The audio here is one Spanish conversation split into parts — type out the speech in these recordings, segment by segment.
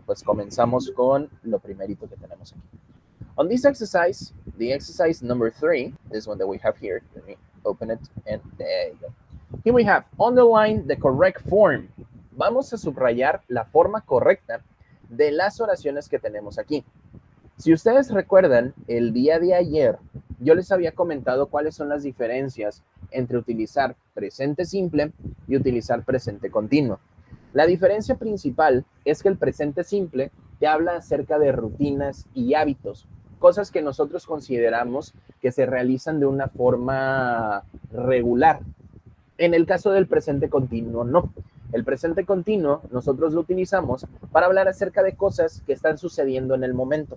pues comenzamos con lo primerito que tenemos aquí. On this exercise, the exercise number 3, this one that we have here, let me open it, and there you go. Here we have, underline the correct form. Vamos a subrayar la forma correcta de las oraciones que tenemos aquí. Si ustedes recuerdan, el día de ayer yo les había comentado cuáles son las diferencias entre utilizar presente simple y utilizar presente continuo. La diferencia principal es que el presente simple te habla acerca de rutinas y hábitos, cosas que nosotros consideramos que se realizan de una forma regular. En el caso del presente continuo, no. El presente continuo nosotros lo utilizamos para hablar acerca de cosas que están sucediendo en el momento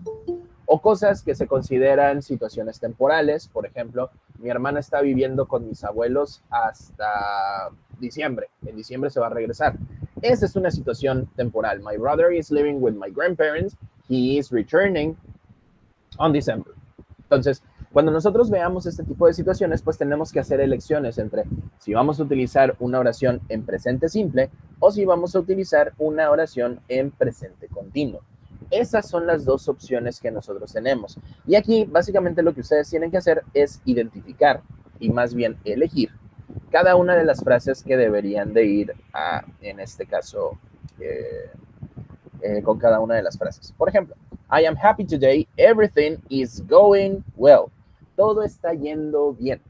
o cosas que se consideran situaciones temporales. Por ejemplo, mi hermana está viviendo con mis abuelos hasta diciembre. En diciembre se va a regresar. Esa es una situación temporal. My brother is living with my grandparents. He is returning on December. Entonces, cuando nosotros veamos este tipo de situaciones, pues tenemos que hacer elecciones entre si vamos a utilizar una oración en presente simple o si vamos a utilizar una oración en presente continuo. Esas son las dos opciones que nosotros tenemos. Y aquí, básicamente, lo que ustedes tienen que hacer es identificar y más bien elegir cada una de las frases que deberían de ir a, en este caso, con cada una de las frases. Por ejemplo, I am happy today, everything is going well. Todo está yendo bien.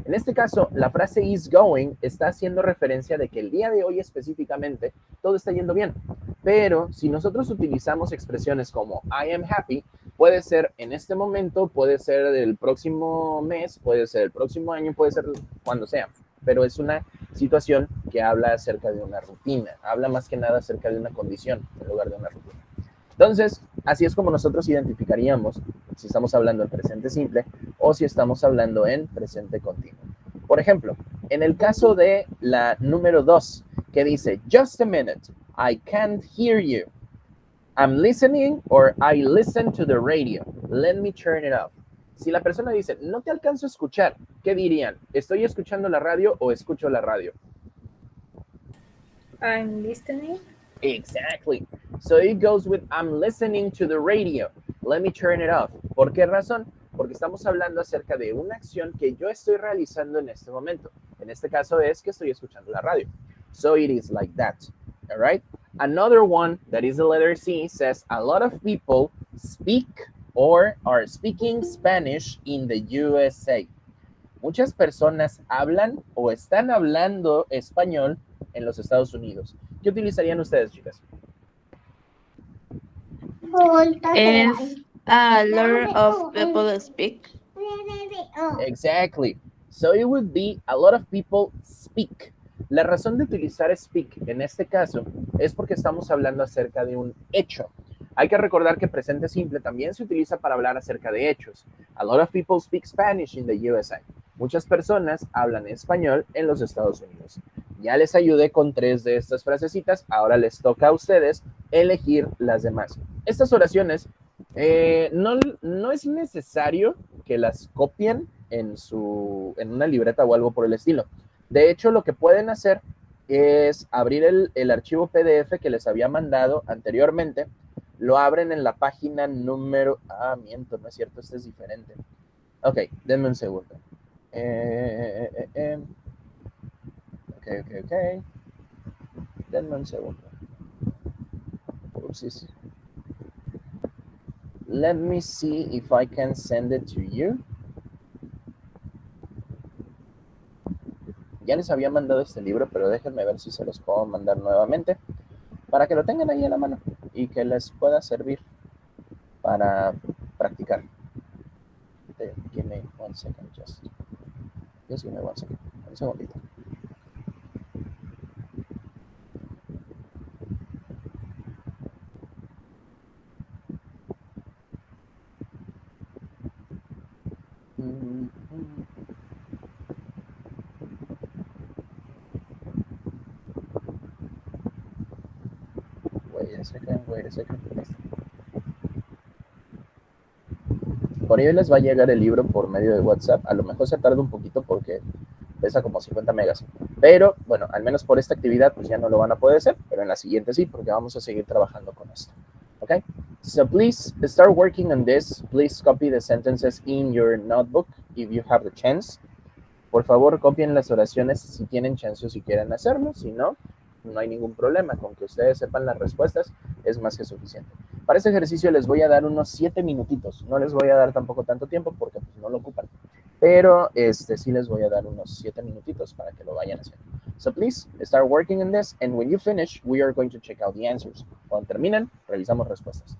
En este caso, la frase is going está haciendo referencia de que el día de hoy específicamente todo está yendo bien. Pero si nosotros utilizamos expresiones como I am happy, puede ser en este momento, puede ser el próximo mes, puede ser el próximo año, puede ser cuando sea. Pero es una situación que habla acerca de una rutina, habla más que nada acerca de una condición en lugar de una rutina. Entonces, así es como nosotros identificaríamos si estamos hablando en presente simple o si estamos hablando en presente continuo. Por ejemplo, en el caso de la número 2, que dice, just a minute, I can't hear you. I'm listening or I listen to the radio. Let me turn it off. Si la persona dice, no te alcanzo a escuchar, ¿qué dirían? ¿Estoy escuchando la radio o escucho la radio? I'm listening. Exactly. So it goes with I'm listening to the radio. Let me turn it off. ¿Por qué razón? Porque estamos hablando acerca de una acción que yo estoy realizando en este momento. En este caso es que estoy escuchando la radio. So it is like that. All right? Another one that is the letter C says a lot of people speak or are speaking Spanish in the USA. Muchas personas hablan o están hablando español en los Estados Unidos. ¿Qué utilizarían ustedes, chicas? Es a lot of people speak. Exactly. So it would be a lot of people speak. La razón de utilizar speak en este caso es porque estamos hablando acerca de un hecho. Hay que recordar que presente simple también se utiliza para hablar acerca de hechos. A lot of people speak Spanish in the USA. Muchas personas hablan español en los Estados Unidos. Ya les ayudé con 3 de estas frasecitas. Ahora les toca a ustedes elegir las demás. Estas oraciones no es necesario que las copien en una libreta o algo por el estilo. De hecho, lo que pueden hacer es abrir el archivo PDF que les había mandado anteriormente. Lo abren en la página número... miento, no es cierto, este es diferente. Ok, denme un segundo. Ok. Denme un segundo. Upsis. Let me see if I can send it to you. Ya les había mandado este libro, pero déjenme ver si se los puedo mandar nuevamente para que lo tengan ahí a la mano y que les pueda servir para practicar. Give me 1 second, just give me 1 second. Un segundito. Wait a second. Por ello les va a llegar el libro por medio de WhatsApp. A lo mejor se tarda un poquito porque pesa como 50 megas. Pero, bueno, al menos por esta actividad, pues ya no lo van a poder hacer. Pero la siguiente sí, porque vamos a seguir trabajando con esto. Okay? So please start working on this. Please copy the sentences in your notebook if you have the chance. Por favor, copien las oraciones si tienen chance o si quieren hacerlo. Si no, no hay ningún problema. Con que ustedes sepan las respuestas es más que suficiente. Para este ejercicio les voy a dar unos 7 minutitos. No les voy a dar tampoco tanto tiempo porque pues, no lo ocupan. Pero sí les voy a dar unos 7 minutitos para que lo vayan haciendo. So please start working on this, and when you finish, we are going to check out the answers. Cuando terminen, revisamos respuestas.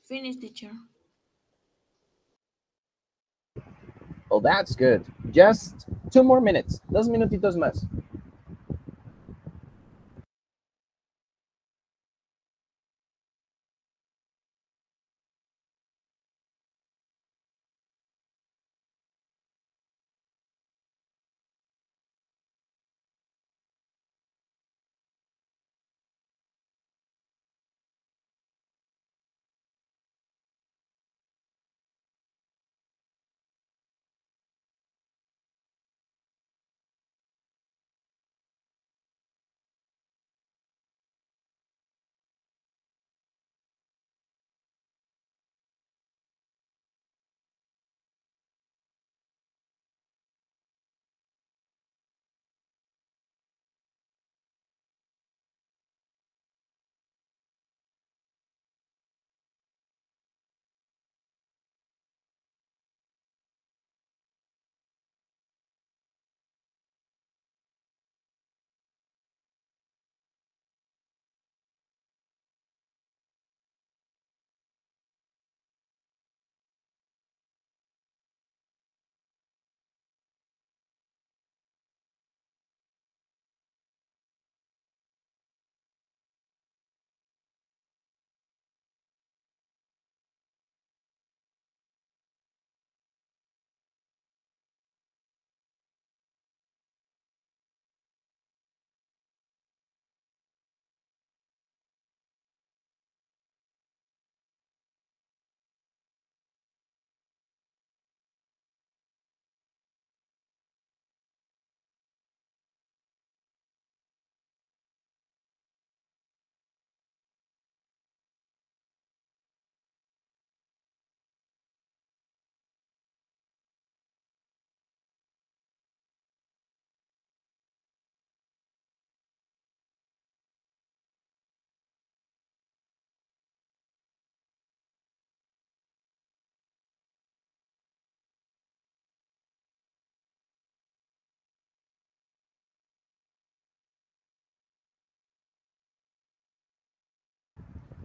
Finish, teacher. Well, that's good. Just 2 more minutes. 2 minutitos más.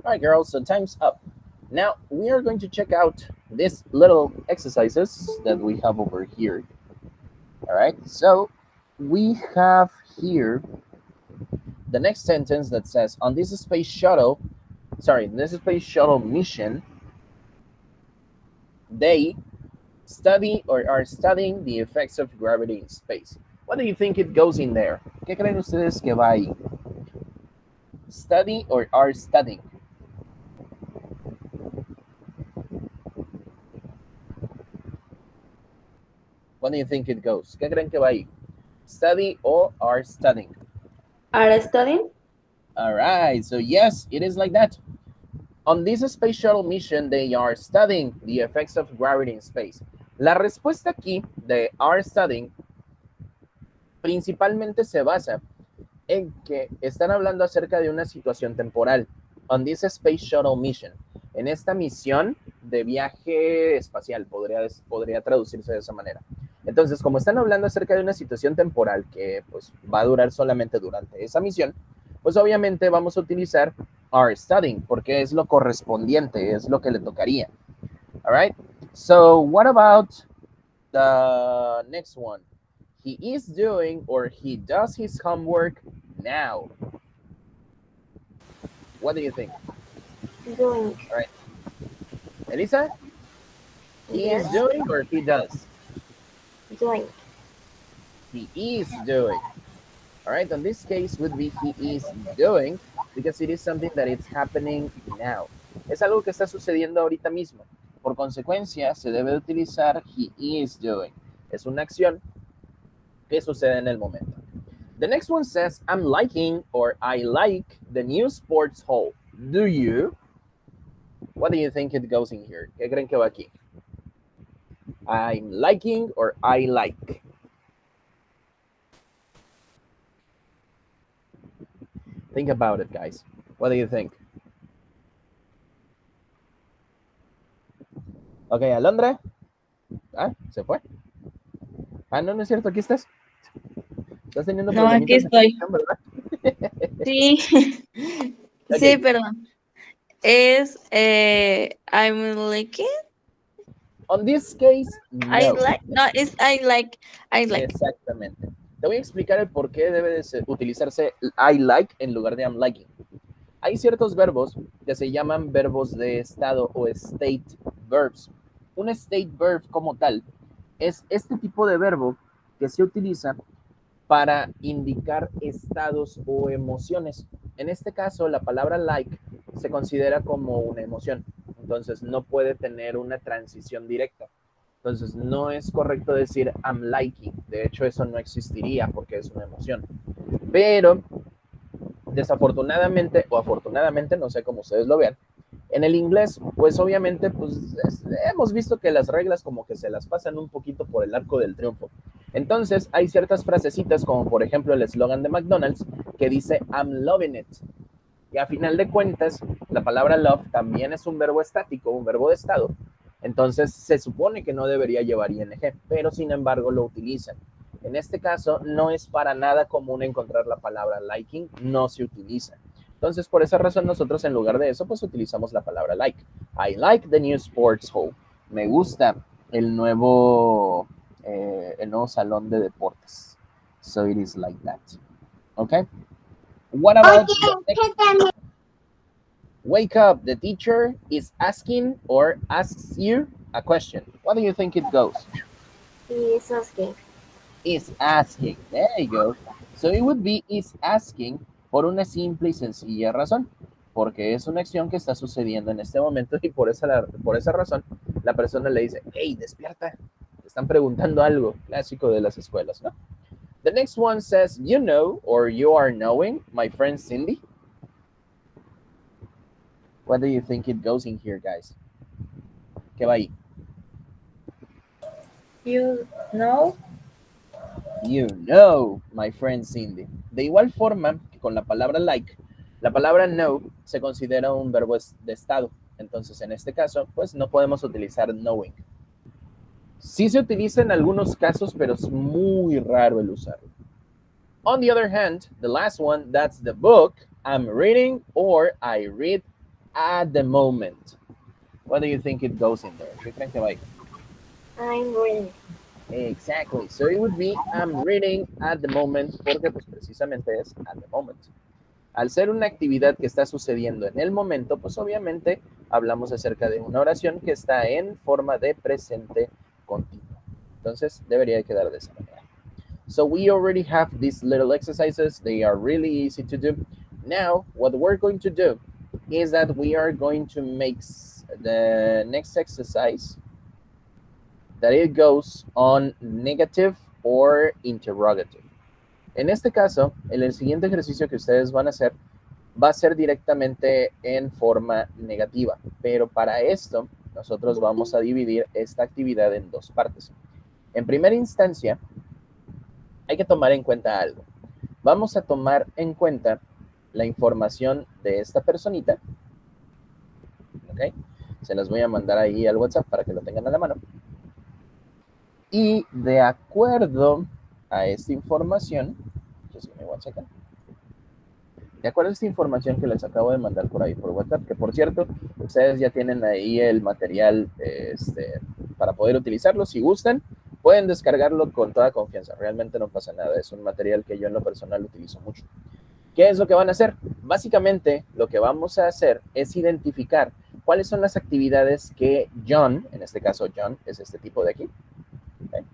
All right, girls, so time's up. Now we are going to check out these little exercises that we have over here. All right, so we have here the next sentence that says, on this space shuttle mission, they study or are studying the effects of gravity in space. What do you think it goes in there? ¿Qué creen ustedes que va ahí? Study or are studying? What do you think it goes? ¿Qué creen que va ahí? Study or are studying? Are studying? All right, so yes, it is like that. On this space shuttle mission, they are studying the effects of gravity in space. La respuesta aquí de are studying principalmente se basa en que están hablando acerca de una situación temporal. On this space shuttle mission. En esta misión de viaje espacial, podría traducirse de esa manera. Entonces, como están hablando acerca de una situación temporal que pues, va a durar solamente durante esa misión, pues obviamente vamos a utilizar are studying porque es lo correspondiente, es lo que le tocaría. All right? So, what about the next one? He is doing or he does his homework now. What do you think? Doing. All right. Elisa? He is Yes. doing or he does? Doing. He is doing. All right, in this case would be he is doing because it is something that is happening now. Es algo que está sucediendo ahorita mismo. Por consecuencia, se debe utilizar he is doing. Es una acción que sucede en el momento. The next one says, I'm liking or I like the new sports hall. Do you? What do you think it goes in here? ¿Qué creen que va aquí? I'm liking or I like. Think about it, guys. What do you think? Ok, Alondra. Ah, se fue. Ah, no, no es cierto, aquí estás. Estás teniendo No, aquí problemitas de estoy. conexión, ¿verdad? Sí, Ok. sí, perdón. Es I'm liking. On this case, I no. like. No, es I like. I like. Exactamente. Te voy a explicar el por qué debe de utilizarse I like en lugar de I'm liking. Hay ciertos verbos que se llaman verbos de estado o state verbs. Un state verb como tal es este tipo de verbo que se utiliza para indicar estados o emociones. En este caso, la palabra like se considera como una emoción. Entonces, no puede tener una transición directa. Entonces, no es correcto decir I'm liking. De hecho, eso no existiría porque es una emoción. Pero, desafortunadamente o afortunadamente, no sé cómo ustedes lo vean, en el inglés, pues obviamente, pues hemos visto que las reglas como que se las pasan un poquito por el arco del triunfo. Entonces, hay ciertas frasecitas como por ejemplo el eslogan de McDonald's que dice I'm loving it. Y a final de cuentas, la palabra love también es un verbo estático, un verbo de estado. Entonces, se supone que no debería llevar ing, pero sin embargo lo utilizan. En este caso, no es para nada común encontrar la palabra liking, no se utiliza. Entonces, por esa razón, nosotros en lugar de eso, pues utilizamos la palabra like. I like the new sports hall. Me gusta el nuevo salón de deportes. So it is like that. Okay? What about the next? Wake up. The teacher is asking or asks you a question. What do you think it goes? He is asking. Is asking. There you go. So it would be is asking por una simple y sencilla razón. Porque es una acción que está sucediendo en este momento y por esa razón la persona le dice, hey, despierta. Te están preguntando algo. Clásico de las escuelas, ¿no? The next one says, you know or you are knowing my friend Cindy. What do you think it goes in here, guys? ¿Qué va ahí? You know. You know, my friend Cindy. De igual forma que con la palabra like, la palabra know se considera un verbo de estado. Entonces, en este caso, pues no podemos utilizar knowing. Sí se utiliza en algunos casos, pero es muy raro el usarlo. On the other hand, the last one, that's the book I'm reading or I read at the moment. What do you think it goes in there? ¿Qué creen que va ahí? I'm reading. Exactly. So it would be I'm reading at the moment porque pues precisamente es at the moment. Al ser una actividad que está sucediendo en el momento, pues obviamente hablamos acerca de una oración que está en forma de presente continuo. Entonces debería de quedar de esa manera. So we already have these little exercises. They are really easy to do. Now, what we're going to do is that we are going to make the next exercise that it goes on negative or interrogative. En este caso, el siguiente ejercicio que ustedes van a hacer va a ser directamente en forma negativa, pero para esto nosotros vamos a dividir esta actividad en dos partes. En primera instancia, hay que tomar en cuenta algo. Vamos a tomar en cuenta la información de esta personita, ¿ok? Se las voy a mandar ahí al WhatsApp para que lo tengan a la mano. Y de acuerdo a esta información, de acuerdo a esta información que les acabo de mandar por ahí por WhatsApp, que por cierto, ustedes ya tienen ahí el material para poder utilizarlo. Si gustan, pueden descargarlo con toda confianza. Realmente no pasa nada. Es un material que yo en lo personal utilizo mucho. ¿Qué es lo que van a hacer? Básicamente, lo que vamos a hacer es identificar cuáles son las actividades que John, en este caso John, es este tipo de aquí. ¿Okay?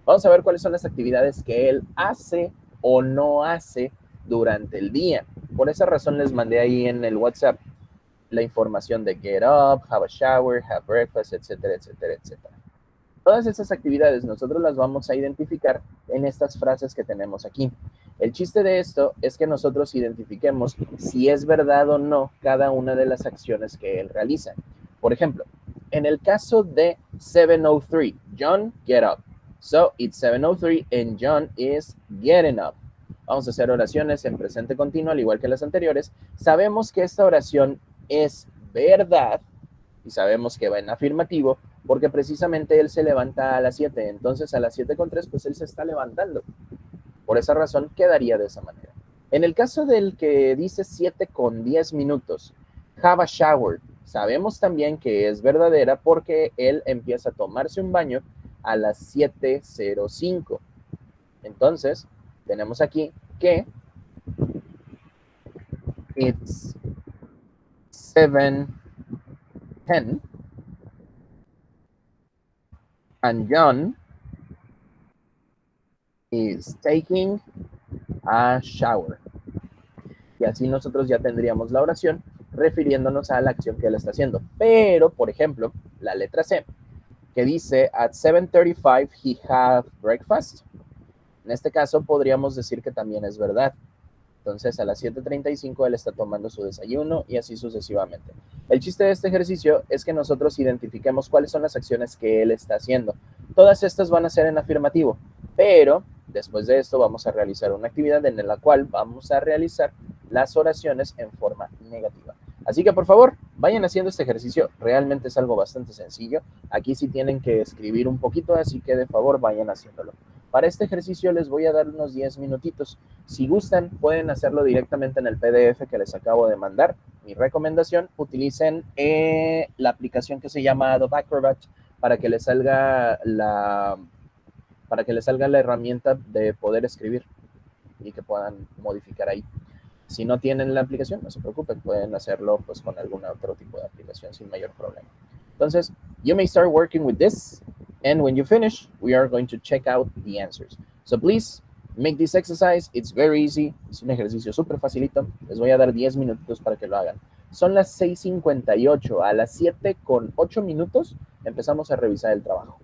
Vamos a ver cuáles son las actividades que él hace o no hace durante el día. Por esa razón les mandé ahí en el WhatsApp la información de get up, have a shower, have breakfast, etcétera, etcétera, etcétera. Todas esas actividades nosotros las vamos a identificar en estas frases que tenemos aquí. El chiste de esto es que nosotros identifiquemos si es verdad o no cada una de las acciones que él realiza. Por ejemplo, en el caso de 7:03, John, get up. So it's 7:03 and John is getting up. Vamos a hacer oraciones en presente continuo, al igual que las anteriores. Sabemos que esta oración es verdad y sabemos que va en afirmativo porque precisamente él se levanta a las 7. Entonces a las 7:03 pues él se está levantando. Por esa razón quedaría de esa manera. En el caso del que dice 7:10, have a shower, sabemos también que es verdadera porque él empieza a tomarse un baño a las 7:05. Entonces, tenemos aquí que it's 7:10 and John is taking a shower. Y así nosotros ya tendríamos la oración refiriéndonos a la acción que él está haciendo. Pero, por ejemplo, la letra C, que dice at 7:35 he have breakfast. En este caso podríamos decir que también es verdad. Entonces a las 7:35 él está tomando su desayuno y así sucesivamente. El chiste de este ejercicio es que nosotros identifiquemos cuáles son las acciones que él está haciendo. Todas estas van a ser en afirmativo, pero después de esto vamos a realizar una actividad en la cual vamos a realizar las oraciones en forma negativa. Así que por favor, vayan haciendo este ejercicio. Realmente es algo bastante sencillo. Aquí sí tienen que escribir un poquito, así que de favor vayan haciéndolo. Para este ejercicio les voy a dar unos 10 minutitos. Si gustan, pueden hacerlo directamente en el PDF que les acabo de mandar. Mi recomendación, utilicen la aplicación que se llama Adobe Acrobat para que les salga la herramienta de poder escribir y que puedan modificar ahí. Si no tienen la aplicación, no se preocupen, pueden hacerlo pues con algún otro tipo de aplicación sin mayor problema. Entonces, you may start working with this, and when you finish, we are going to check out the answers. So please, make this exercise, it's very easy, es un ejercicio súper facilito, les voy a dar 10 minutos para que lo hagan. Son las 6:58, a las 7:08 empezamos a revisar el trabajo.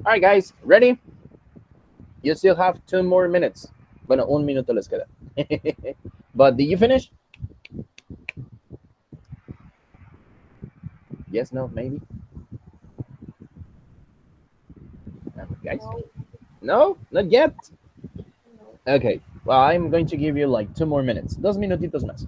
All right, guys, ready? You still have 2 more minutes. Bueno, un minuto les queda. But did you finish? Yes, no, maybe. Guys? No, No, not yet. no. Okay, well, I'm going to give you like 2 more minutes. 2 minutitos más.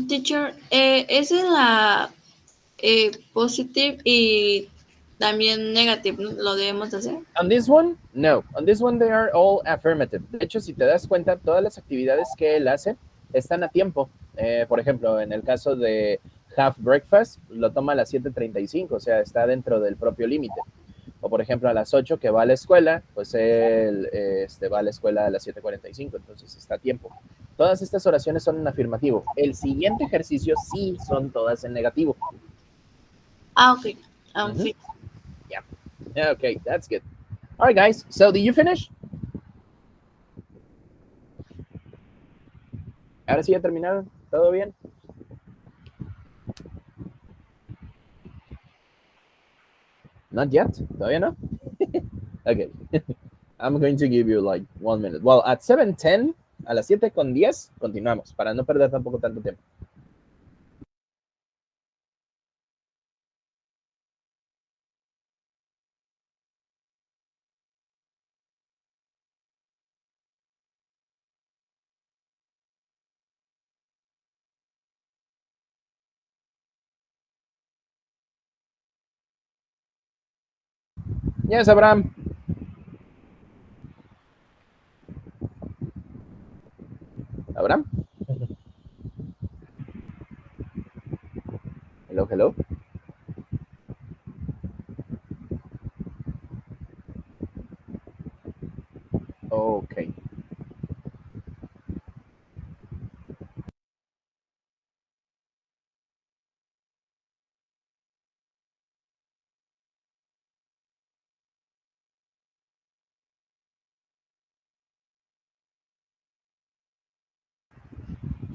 Teacher, es en la positive y también negative, ¿no? Lo debemos de hacer. On this one, no. On this one, they are all affirmative. De hecho, si te das cuenta, todas las actividades que él hace están a tiempo. Por ejemplo, en el caso de have breakfast, lo toma a las 7:35, o sea, está dentro del propio límite. O por ejemplo, a las 8 que va a la escuela, pues él va a la escuela a las 7:45, entonces está a tiempo. Todas estas oraciones son en afirmativo. El siguiente ejercicio sí son todas en negativo. Ok. Mhm. Yeah. Okay, that's good. All right, guys. So, did you finish? Ahora sí ya terminaron. ¿Todo bien? Not yet. ¿Todavía no? Okay. I'm going to give you like 1 minute. Well, at 7:10, a las 7:10, continuamos para no perder tampoco tanto tiempo. Yes, Abraham. Abraham. Hello, hello. Okay.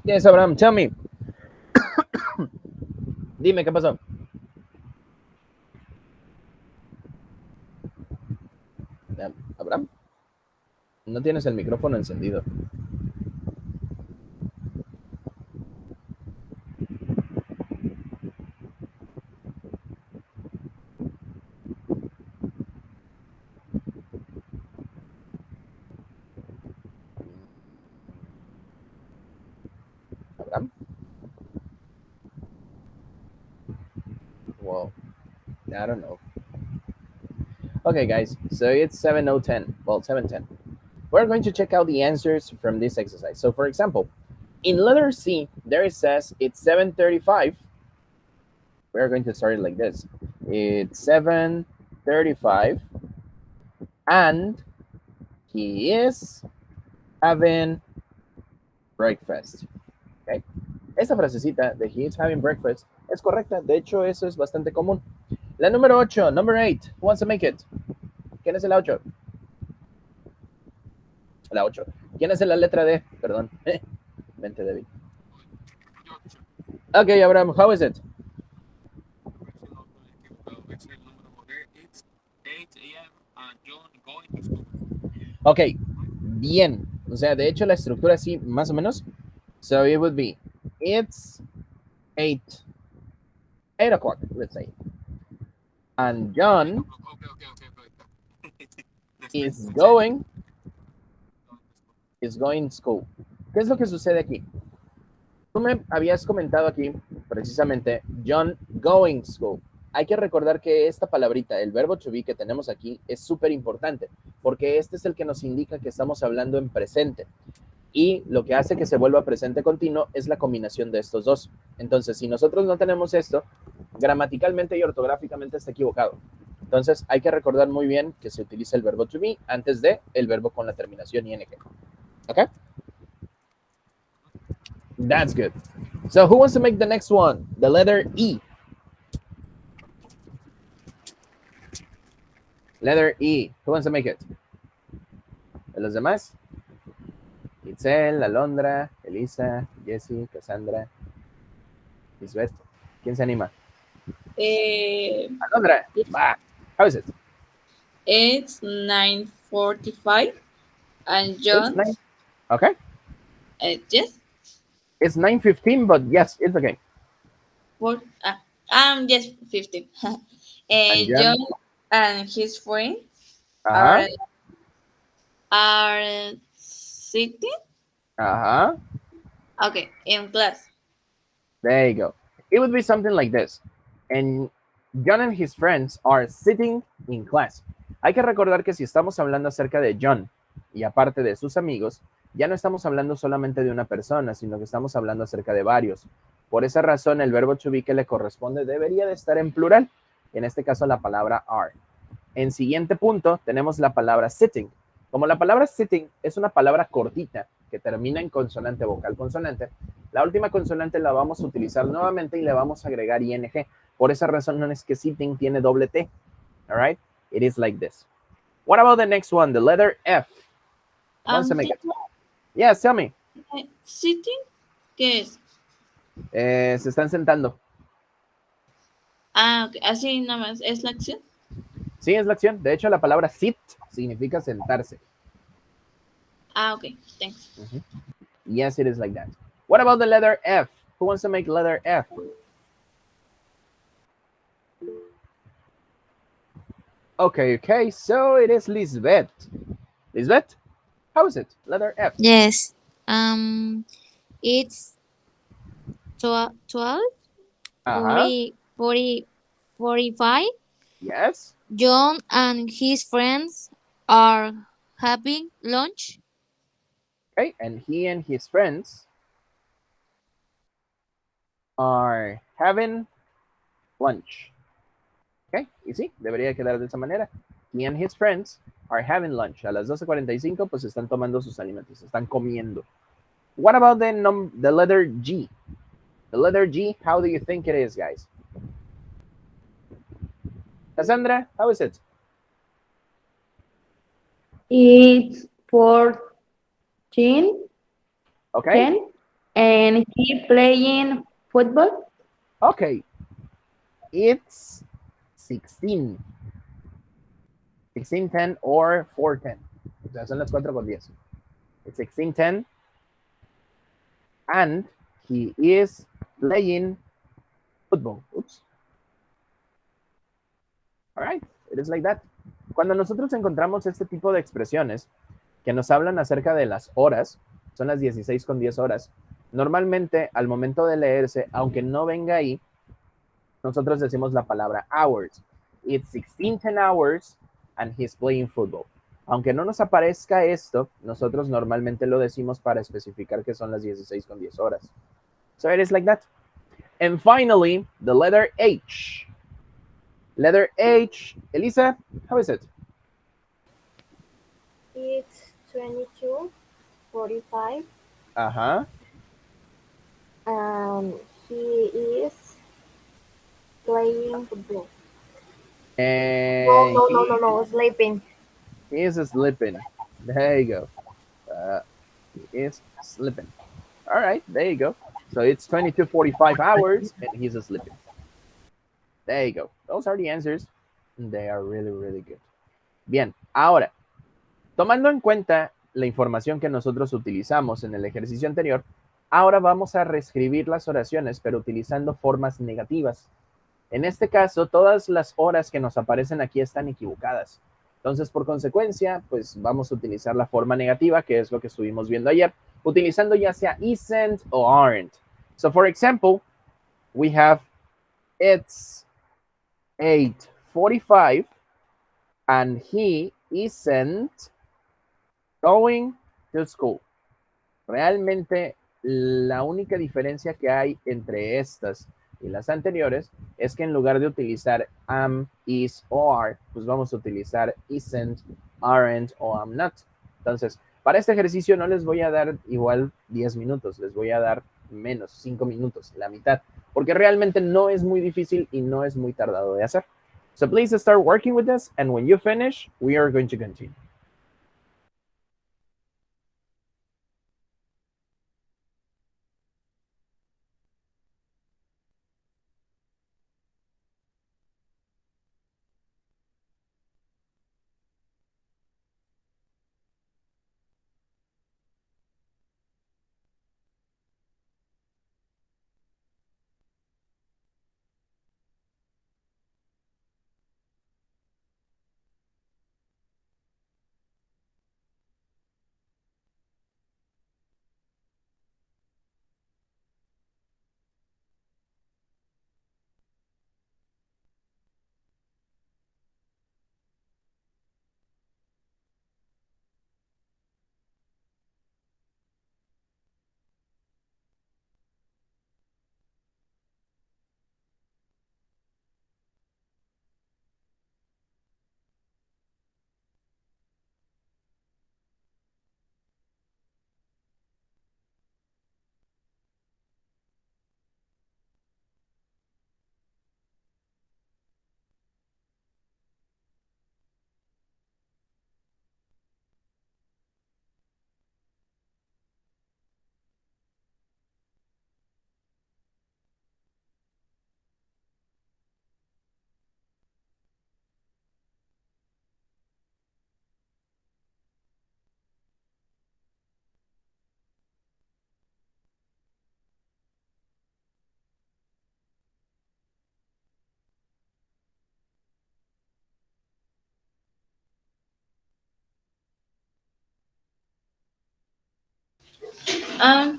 Yes, Abraham, tell me. Dime, ¿qué pasó? Abraham, no tienes el micrófono encendido. Abraham. Well, I don't know. Okay, guys, so it's 7:10. Well, 7:10. We're going to check out the answers from this exercise. So, for example, in letter C, there it says it's 7:35. We're going to start it like this. It's 7:35, and he is having breakfast. Okay. Esa frasecita de he is having breakfast es correcta. De hecho, eso es bastante común. La número 8, number 8. Who wants to make it? ¿Quién es el 8? La 8. ¿Quién es la letra D? Perdón. Mente débil. Okay, Abraham, how is it? Ok, bien. O sea, de hecho la estructura sí, más o menos. So it would be, it's 8 o'clock, let's say. And John is going to school. ¿Qué es lo que sucede aquí? Tú me habías comentado aquí, precisamente, John going school. hay que recordar que esta palabrita, el verbo to be que tenemos aquí, es súper importante, porque este es el que nos indica que estamos hablando en presente. Y lo que hace que se vuelva presente continuo es la combinación de estos dos. Entonces, si nosotros no tenemos esto, gramaticalmente y ortográficamente está equivocado. Entonces, hay que recordar muy bien que se utiliza el verbo to be antes de el verbo con la terminación ing. ¿Ok? That's good. So, who wants to make the next one? The letter E. Letter E. Who wants to make it? ¿De los demás? Itzel, Alondra, Elisa, Jessie, Cassandra, Lisbeth. ¿Quién se anima? Alondra, va. How is it? It's 9:45 and John. Okay. Yes. It's 9:15, but yes, it's okay. Yes, 15. And John and his friend are sitting. Okay, in class. There you go. It would be something like this. And John and his friends are sitting in class. Hay que recordar que si estamos hablando acerca de John y aparte de sus amigos, ya no estamos hablando solamente de una persona, sino que estamos hablando acerca de varios. Por esa razón, el verbo to be que le corresponde debería de estar en plural. En este caso, la palabra are. En siguiente punto, tenemos la palabra sitting. Como la palabra sitting es una palabra cortita que termina en consonante, vocal, consonante, la última consonante la vamos a utilizar nuevamente y le vamos a agregar ing. Por esa razón no es que sitting tiene doble T. All right? It is like this. What about the next one? The letter F. Yes, tell me. Sitting, ¿qué es? Se están sentando. Okay. Así nada más, ¿es la acción? Sí, es la acción. De hecho, la palabra sit significa sentarse. Okay, thanks. Yes, it is like that. What about the letter F? Who wants to make letter F? Okay, so it is Lisbeth. Lisbeth, how is it? Letter F. Yes. It's 12, 45. Yes. John and his friends are having lunch. Okay, and he and his friends are having lunch. Okay, easy. Debería quedar de esa manera. He and his friends are having lunch. A las 12:45, pues están tomando sus alimentos, están comiendo. What about the letter G? The letter G, how do you think it is, guys? Cassandra, how is it? It's 14. Okay. 10, and he playing football. Okay. It's 16. 16:10 or 4:10. O sea, son las 4:10. It's 16:10. And he is playing football. Oops. All right. It is like that. Cuando nosotros encontramos este tipo de expresiones que nos hablan acerca de las horas, son las 16:10. Normalmente, al momento de leerse, aunque no venga ahí, nosotros decimos la palabra hours. It's 16:10 hours and he's playing football. Aunque no nos aparezca esto, nosotros normalmente lo decimos para especificar que son las 16:10. So it is like that. And finally, the letter H. Letter H. Elisa, how is it? It's 22:45. He is playing football. And No, sleeping. He is sleeping. There you go. He is sleeping. All right, there you go. So it's 22:45 hours and he's sleeping. There you go. Those are the answers. They are really, really good. Bien, ahora, tomando en cuenta la información que nosotros utilizamos en el ejercicio anterior, ahora vamos a reescribir las oraciones, pero utilizando formas negativas. En este caso, todas las horas que nos aparecen aquí están equivocadas. Entonces, por consecuencia, pues vamos a utilizar la forma negativa, que es lo que estuvimos viendo ayer, utilizando ya sea isn't o aren't. So, for example, we have it's 8:45 and he isn't going to school. Realmente la única diferencia que hay entre estas y las anteriores es que en lugar de utilizar am, is o are, pues vamos a utilizar isn't, aren't o am not. Entonces, para este ejercicio no les voy a dar igual 10 minutos, les voy a dar menos, 5 minutos, la mitad, porque realmente no es muy difícil y no es muy tardado de hacer. So please start working with this, and when you finish, we are going to continue.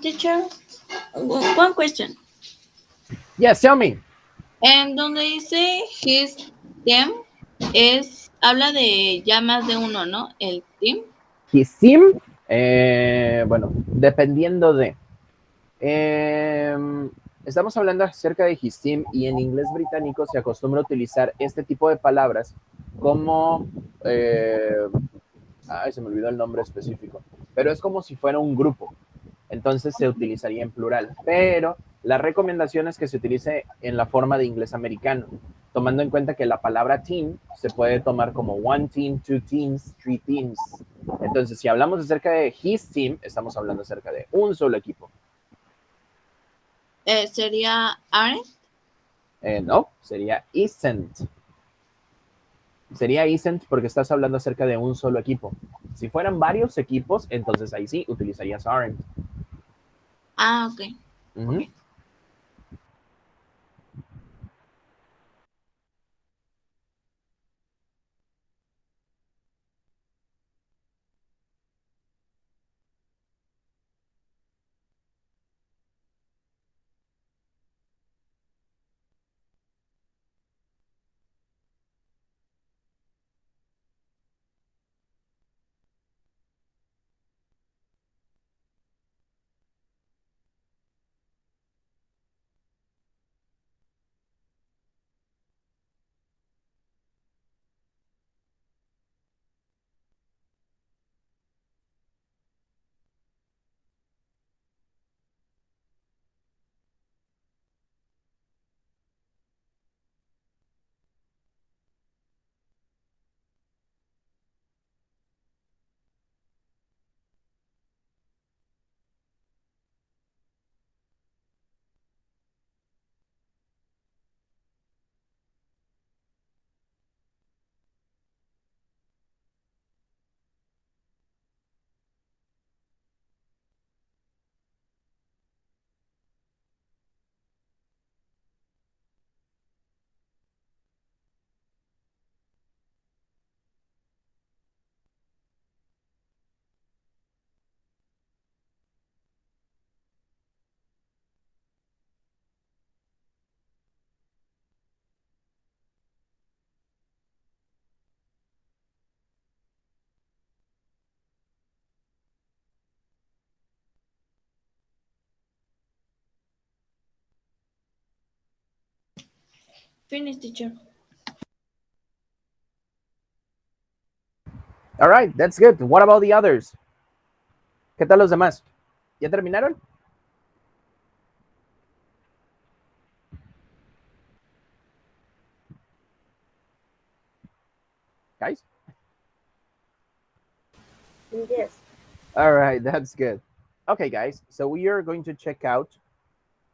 Teacher, one question. Yes, tell me. En donde dice his, them, habla de ya más de uno, ¿no? El team. His team, bueno, dependiendo de. Estamos hablando acerca de his team y en inglés británico se acostumbra a utilizar este tipo de palabras como. Ay, se me olvidó el nombre específico, pero es como si fuera un grupo. Entonces se utilizaría en plural, pero la recomendación es que se utilice en la forma de inglés americano, tomando en cuenta que la palabra team se puede tomar como one team, two teams, three teams. Entonces, si hablamos acerca de his team, estamos hablando acerca de un solo equipo. Sería aren't. No, sería isn't. Sería isn't porque estás hablando acerca de un solo equipo. Si fueran varios equipos, entonces ahí sí utilizarías aren't. Ah, ok. Ujú. Finish, teacher. All right, that's good. What about the others? ¿Qué tal los demás? ¿Ya terminaron? Guys? Yes. All right, that's good. Okay, guys, so we are going to check out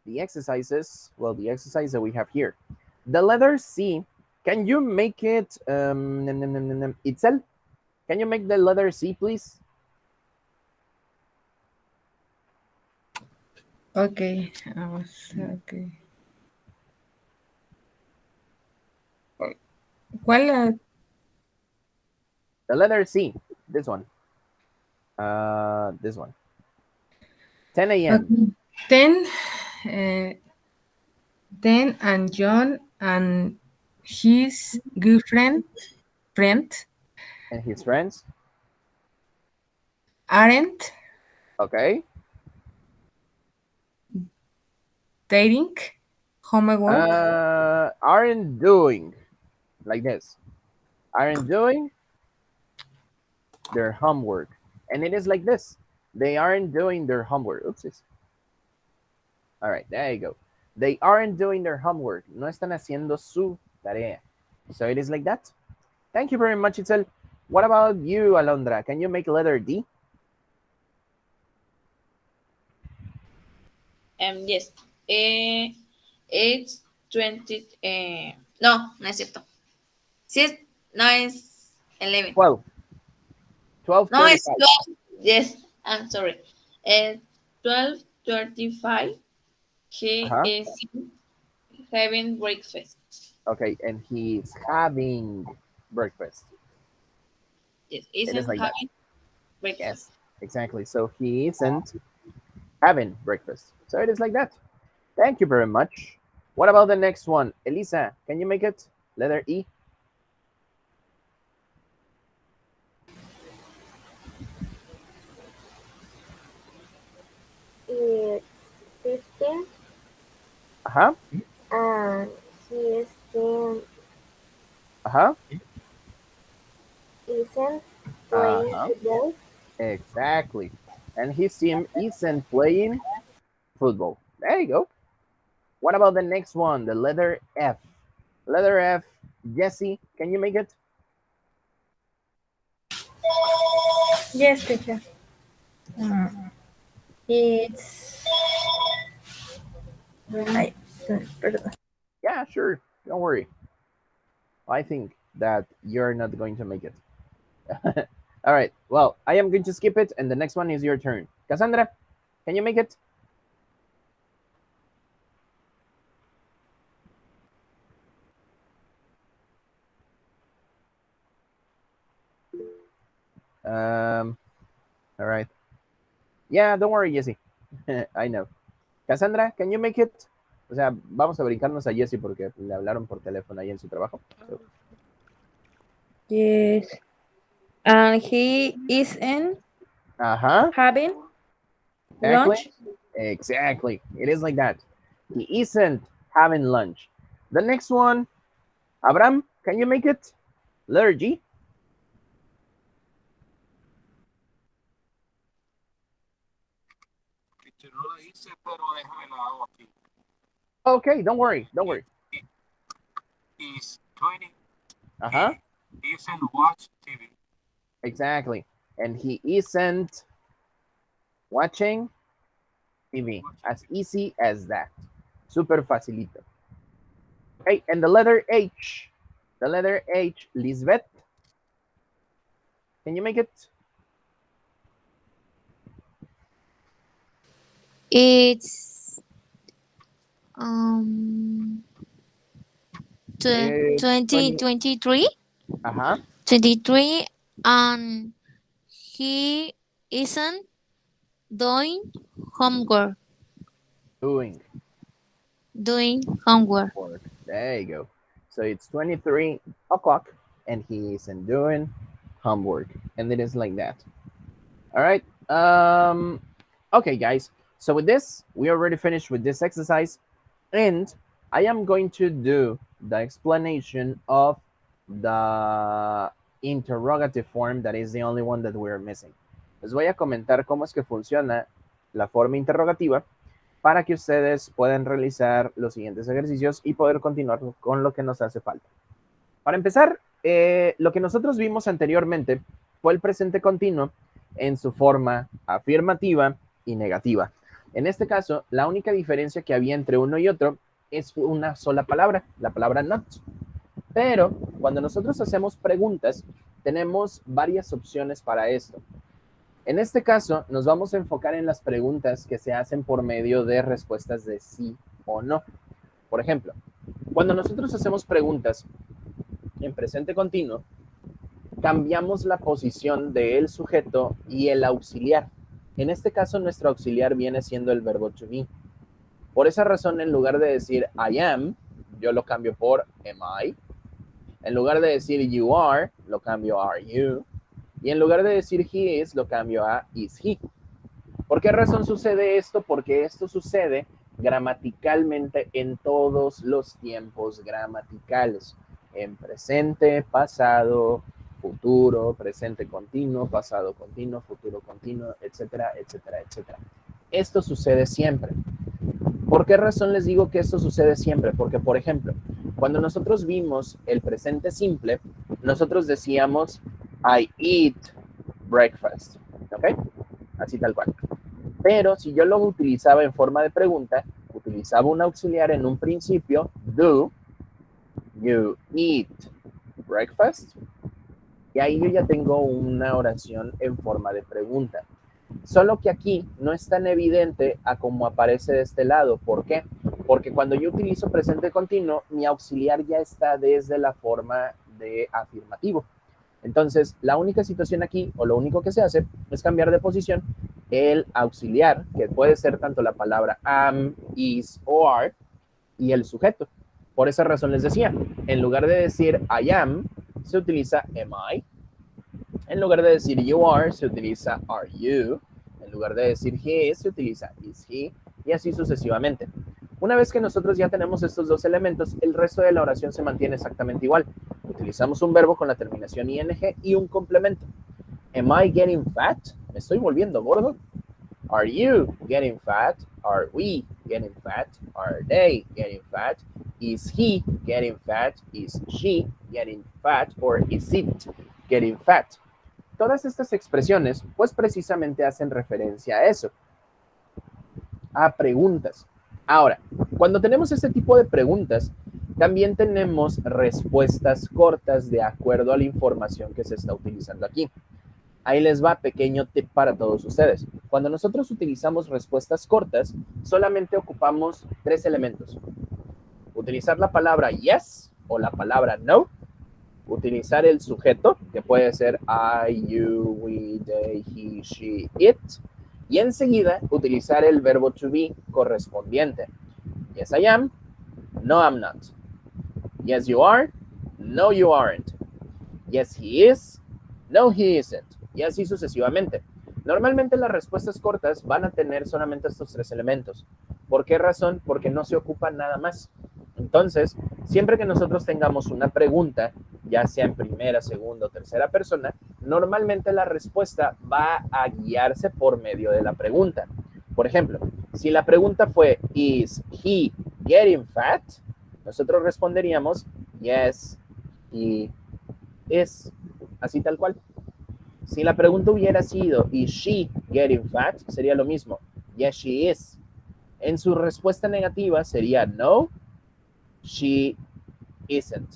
the exercises. Well, the exercise that we have here. The letter C, can you make it Itzel? Can you make the letter C, please? Okay, okay. ¿Cuál? The letter C, this one. This one. 10 a.m. Okay. Then, then and John and his girlfriend, friend, And his friends. aren't Okay. dating homework. Aren't doing like this. Aren't doing their homework. And it is like this. They aren't doing their homework. Oopsies. All right, there you go. They aren't doing their homework. No están haciendo su tarea. So it is like that. Thank you very much, Itzel. What about you, Alondra? Can you make letter D? Yes. It's 20. No, no es cierto. Sí es, no es 11. 12. 12. No, it's 12. Yes, I'm sorry. 12:35. He Uh-huh. is having breakfast. Okay, and he's having breakfast. Yes, It isn't is like that. having breakfast. Yes, exactly. So he isn't having breakfast. So it is like that. Thank you very much. What about the next one? Elisa, can you make it? Letter E. It's 15 Uh-huh. and he is Uh-huh. isn't playing Uh-huh. football. Exactly. And his team isn't playing football. There you go. What about the next one? The letter F. Letter F. Jesse, can you make it? Yes, teacher. It's. Ay, perdón. Yeah, sure. Don't worry. I think that you're not going to make it. All right. Well, I am going to skip it, and the next one is your turn. Cassandra, can you make it? All right. Yeah, don't worry, Jesse. I know. Cassandra, can you make it? O sea, vamos a brincarnos a Jesse porque le hablaron por teléfono ahí en su trabajo. So, Yes. And he isn't uh-huh. having Exactly. lunch. Exactly. It is like that. He isn't having lunch. The next one, Abraham, can you make it? Letter G. No la hice, pero déjame la hago aquí. Okay, don't worry. Don't worry. He's 20. Uh-huh. He isn't watch TV. Exactly. And he isn't watching TV. As easy as that. Super facilito. Okay, and the letter H. The letter H, Lisbeth. Can you make it? It's It's 2023. Uh-huh. 23, and he isn't doing homework. Doing Homework. work. There you go. So it's 23 o'clock and he isn't doing homework. And it is like that. All right. Okay, guys. So with this, we already finished with this exercise. And I am going to do the explanation of the interrogative form that is the only one that we're missing. Les voy a comentar cómo es que funciona la forma interrogativa para que ustedes puedan realizar los siguientes ejercicios y poder continuar con lo que nos hace falta. Para empezar, lo que nosotros vimos anteriormente fue el presente continuo en su forma afirmativa y negativa. En este caso, la única diferencia que había entre uno y otro es una sola palabra, la palabra not. Pero cuando nosotros hacemos preguntas, tenemos varias opciones para esto. En este caso, nos vamos a enfocar en las preguntas que se hacen por medio de respuestas de sí o no. Por ejemplo, cuando nosotros hacemos preguntas en presente continuo, cambiamos la posición del sujeto y el auxiliar. En este caso, nuestro auxiliar viene siendo el verbo to be. Por esa razón, en lugar de decir I am, yo lo cambio por am I. En lugar de decir you are, lo cambio a are you. Y en lugar de decir he is, lo cambio a is he. ¿Por qué razón sucede esto? Porque esto sucede gramaticalmente en todos los tiempos gramaticales. En presente, pasado, futuro, presente continuo, pasado continuo, futuro continuo, etcétera, etcétera, etcétera. Esto sucede siempre. ¿Por qué razón les digo que esto sucede siempre? Porque, por ejemplo, cuando nosotros vimos el presente simple, nosotros decíamos I eat breakfast, ¿ok? Así tal cual. Pero si yo lo utilizaba en forma de pregunta, utilizaba un auxiliar en un principio, do you eat breakfast? Y ahí yo ya tengo una oración en forma de pregunta. Solo que aquí no es tan evidente a como aparece de este lado. ¿Por qué? Porque cuando yo utilizo presente continuo, mi auxiliar ya está desde la forma de afirmativo. Entonces, la única situación aquí, o lo único que se hace, es cambiar de posición el auxiliar, que puede ser tanto la palabra am, is o are, y el sujeto. Por esa razón les decía, en lugar de decir I am, se utiliza am I. En lugar de decir you are, se utiliza are you. En lugar de decir he is, se utiliza is he. Y así sucesivamente. Una vez que nosotros ya tenemos estos dos elementos, el resto de la oración se mantiene exactamente igual. Utilizamos un verbo con la terminación ing y un complemento. Am I getting fat? ¿Me estoy volviendo gordo? Are you getting fat? Are we getting fat? Are they getting fat? Is he getting fat? Is she getting fat? Or is it getting fat? Todas estas expresiones, pues precisamente hacen referencia a eso, a preguntas. Ahora, cuando tenemos este tipo de preguntas, también tenemos respuestas cortas de acuerdo a la información que se está utilizando aquí. Ahí les va pequeño tip para todos ustedes. Cuando nosotros utilizamos respuestas cortas, solamente ocupamos 3 elementos. Utilizar la palabra yes o la palabra no. Utilizar el sujeto, que puede ser I, you, we, they, he, she, it. Y enseguida utilizar el verbo to be correspondiente. Yes, I am. No, I'm not. Yes, you are. No, you aren't. Yes, he is. No, he isn't. Y así sucesivamente. Normalmente las respuestas cortas van a tener solamente estos 3 elementos. ¿Por qué razón? Porque no se ocupa nada más. Entonces, siempre que nosotros tengamos una pregunta, ya sea en primera, segunda o tercera persona, normalmente la respuesta va a guiarse por medio de la pregunta. Por ejemplo, si la pregunta fue, ¿Is he getting fat? Nosotros responderíamos, yes, he is. Así tal cual. Si la pregunta hubiera sido, ¿Is she getting fat? Sería lo mismo, yes, she is. En su respuesta negativa sería, no, she isn't.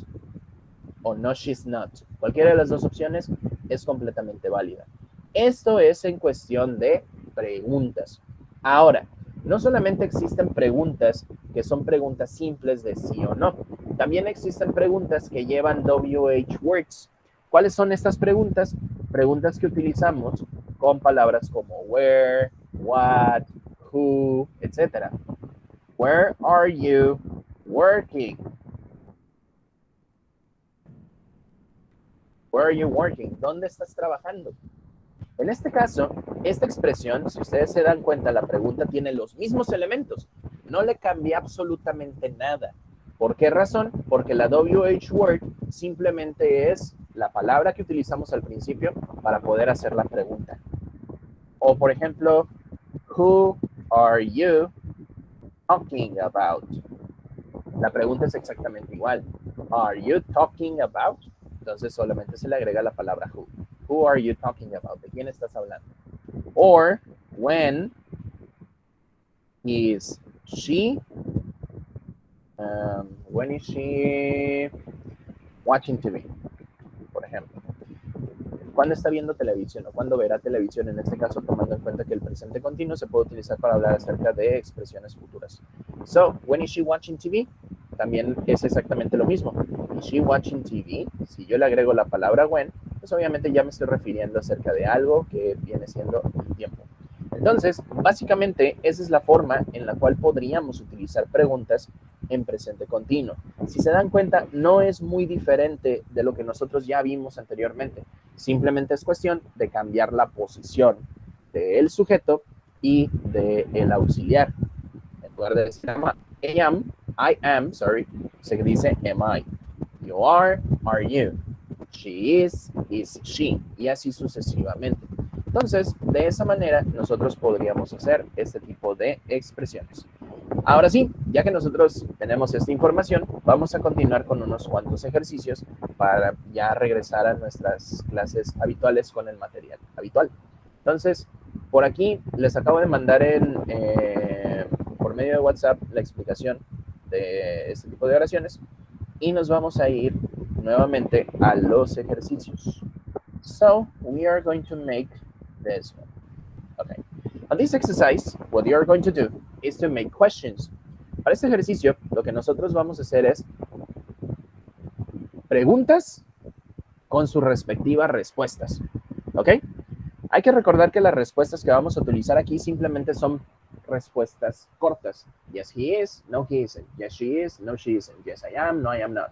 O no, she's not. Cualquiera de las dos opciones es completamente válida. Esto es en cuestión de preguntas. Ahora, no solamente existen preguntas que son preguntas simples de sí o no. También existen preguntas que llevan WH words. ¿Cuáles son estas preguntas? Preguntas que utilizamos con palabras como where, what, who, etc. Where are you working? Where are you working? ¿Dónde estás trabajando? En este caso, esta expresión, si ustedes se dan cuenta, la pregunta tiene los mismos elementos. No le cambia absolutamente nada. ¿Por qué razón? Porque la WH word simplemente es la palabra que utilizamos al principio para poder hacer la pregunta. O por ejemplo, who are you talking about? La pregunta es exactamente igual. Are you talking about? Entonces solamente se le agrega la palabra who. Who are you talking about? ¿De quién estás hablando? Or when is she when is she watching TV? Por ejemplo. ¿Cuándo está viendo televisión o cuándo verá televisión? En este caso, tomando en cuenta que el presente continuo se puede utilizar para hablar acerca de expresiones futuras. So, when is she watching TV? También es exactamente lo mismo. Is she watching TV? Si yo le agrego la palabra when, pues obviamente ya me estoy refiriendo acerca de algo que viene siendo el tiempo. Entonces, básicamente, esa es la forma en la cual podríamos utilizar preguntas en presente continuo. Si se dan cuenta, no es muy diferente de lo que nosotros ya vimos anteriormente. Simplemente es cuestión de cambiar la posición del sujeto y del auxiliar. En lugar de decir I am, se dice am I. You are you. She is she. Y así sucesivamente. Entonces, de esa manera, nosotros podríamos hacer este tipo de expresiones. Ahora sí, ya que nosotros tenemos esta información, vamos a continuar con unos cuantos ejercicios para ya regresar a nuestras clases habituales con el material habitual. Entonces, por aquí les acabo de mandar por medio de WhatsApp la explicación de este tipo de oraciones y nos vamos a ir nuevamente a los ejercicios. So, we are going to make this one. Okay. On this exercise, what you are going to do is to make questions. Para este ejercicio, lo que nosotros vamos a hacer es preguntas con sus respectivas respuestas. ¿Ok? Hay que recordar que las respuestas que vamos a utilizar aquí simplemente son respuestas cortas. Yes, he is. No, he isn't. Yes, she is. No, she isn't. Yes, I am. No, I am not.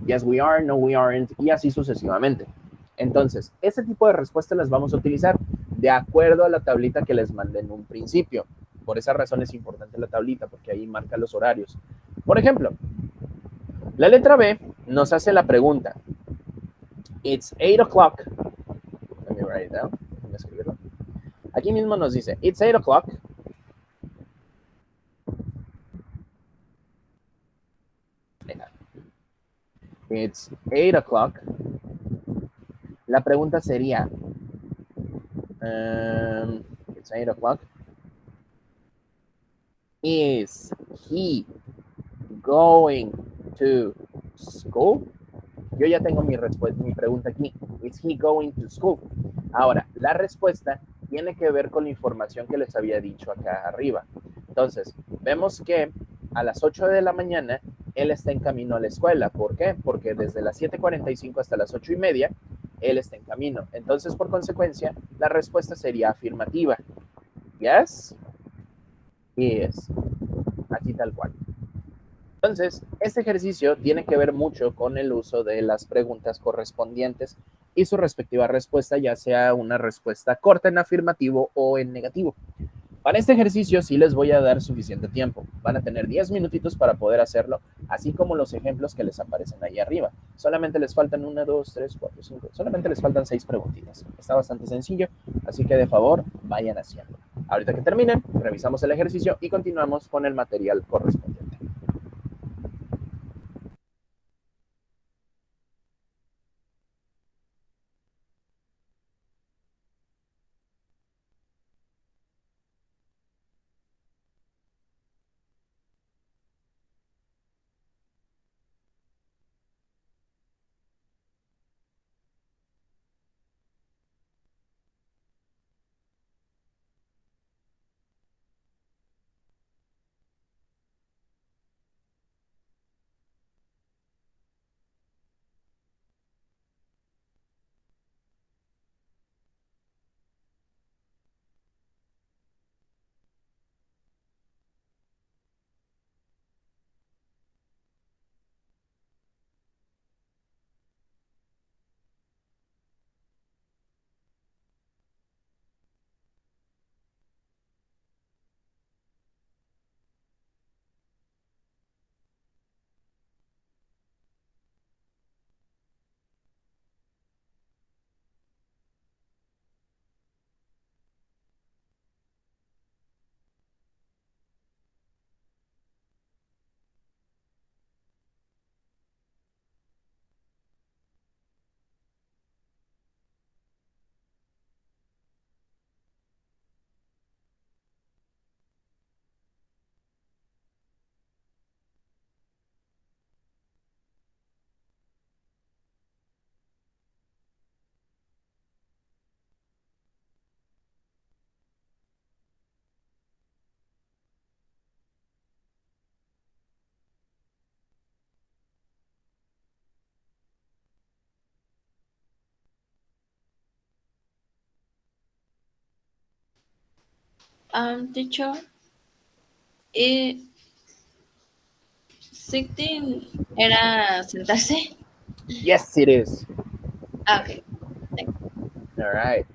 Yes, we are. No, we aren't. Y así sucesivamente. Entonces, ese tipo de respuestas las vamos a utilizar de acuerdo a la tablita que les mandé en un principio. Por esa razón es importante la tablita, porque ahí marca los horarios. Por ejemplo, la letra B nos hace la pregunta. It's 8 o'clock. Let me write it down. Déjame escribirlo. Aquí mismo nos dice, it's 8 o'clock. It's 8 o'clock. La pregunta sería, it's 8 o'clock. Is he going to school? Yo ya tengo mi respuesta, mi pregunta aquí. Is he going to school? Ahora, la respuesta tiene que ver con la información que les había dicho acá arriba. Entonces, vemos que a las 8 de la mañana él está en camino a la escuela. ¿Por qué? Porque desde las 7:45 hasta las 8:30 él está en camino. Entonces, por consecuencia, la respuesta sería afirmativa. Yes, he is. Así tal cual. Entonces, este ejercicio tiene que ver mucho con el uso de las preguntas correspondientes y su respectiva respuesta, ya sea una respuesta corta en afirmativo o en negativo. Para este ejercicio sí les voy a dar suficiente tiempo. Van a tener 10 minutitos para poder hacerlo, así como los ejemplos que les aparecen ahí arriba. Solamente les faltan 1, 2, 3, 4, 5. Solamente les faltan 6 preguntitas. Está bastante sencillo, así que de favor vayan haciendo. Ahorita que terminen, revisamos el ejercicio y continuamos con el material correspondiente. Teacher, sitting era sentarse. Yes, it is. Ok. All right.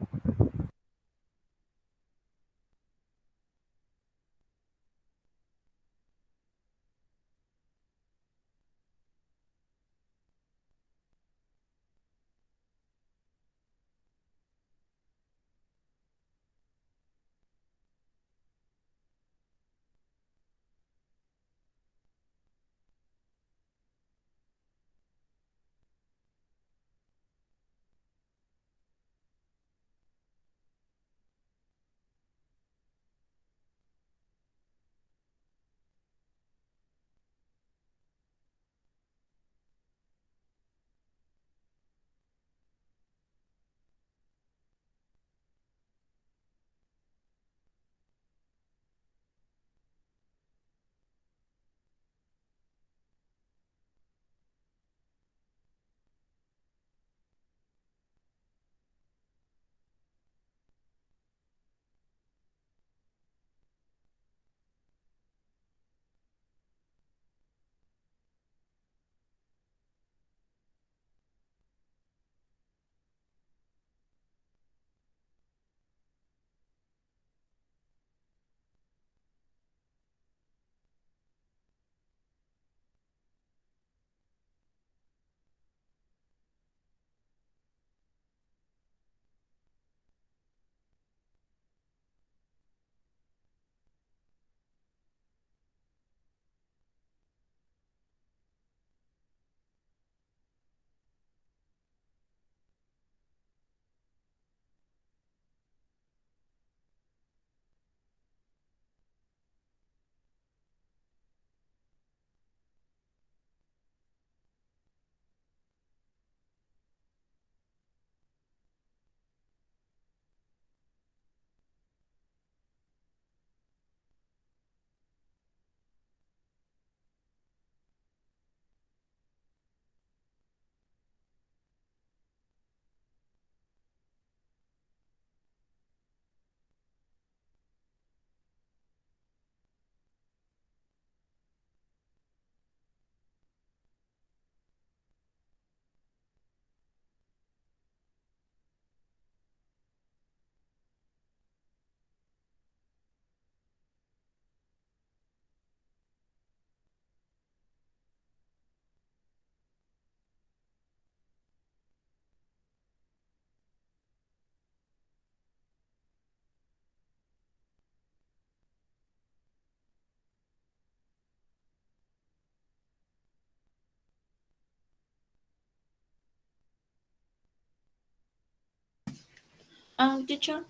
Teacher,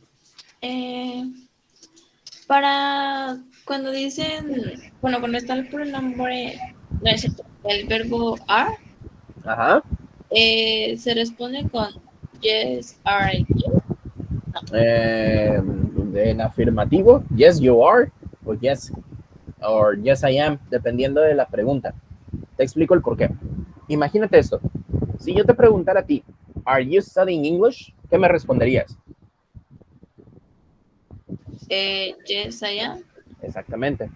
para cuando dicen, bueno, cuando está el pronombre, no es cierto, el verbo are, Ajá. se responde con yes, are, you. En afirmativo, yes, you are, o yes, or yes, I am, dependiendo de la pregunta. Te explico el por qué. Imagínate esto. Si yo te preguntara a ti, ¿Are you studying English? ¿Qué me responderías? Yes, I am. Exactamente.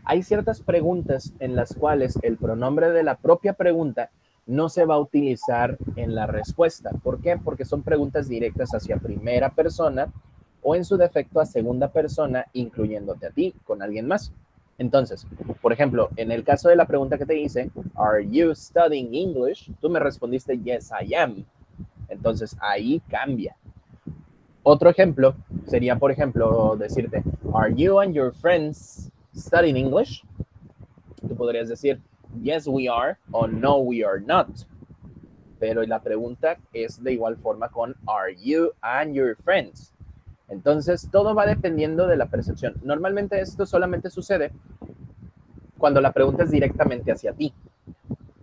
Hay ciertas preguntas en las cuales el pronombre de la propia pregunta no se va a utilizar en la respuesta. ¿Por qué? Porque son preguntas directas hacia primera persona o en su defecto a segunda persona, incluyéndote a ti con alguien más. Entonces, por ejemplo, en el caso de la pregunta que te hice, ¿Are you studying English? Tú me respondiste, yes, I am. Entonces, ahí cambia. Otro ejemplo sería, por ejemplo, decirte, ¿Are you and your friends studying English? Tú podrías decir, yes, we are, o no, we are not. Pero la pregunta es de igual forma con, ¿Are you and your friends? Entonces, todo va dependiendo de la percepción. Normalmente esto solamente sucede cuando la pregunta es directamente hacia ti,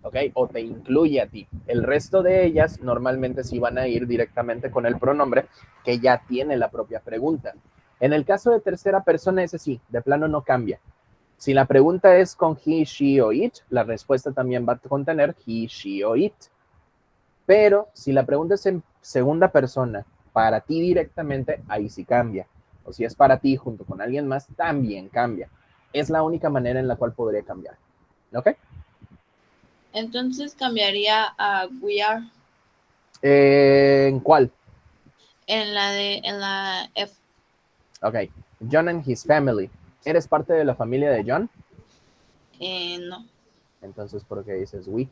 ¿ok? O te incluye a ti. El resto de ellas normalmente sí van a ir directamente con el pronombre que ya tiene la propia pregunta. En el caso de tercera persona, ese sí, de plano no cambia. Si la pregunta es con he, she o it, la respuesta también va a contener he, she o it. Pero si la pregunta es en segunda persona, para ti directamente, ahí sí cambia. O si es para ti junto con alguien más, también cambia. Es la única manera en la cual podría cambiar. ¿Ok? Entonces cambiaría a we are ¿En cuál? en la F. Ok. John and his family. ¿Eres parte de la familia de John? No. Entonces, ¿por qué dices we?